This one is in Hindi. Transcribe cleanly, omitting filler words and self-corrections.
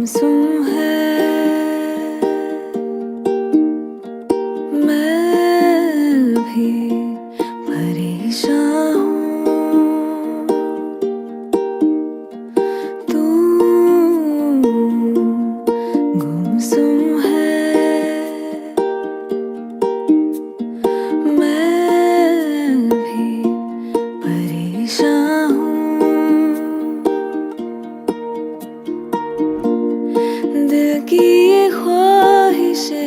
गुमसुम है मैं भी परेशान हूँ। तू गुमसुम है मैं भी परेशान हूँ। दिल की ये ख्वाहिशें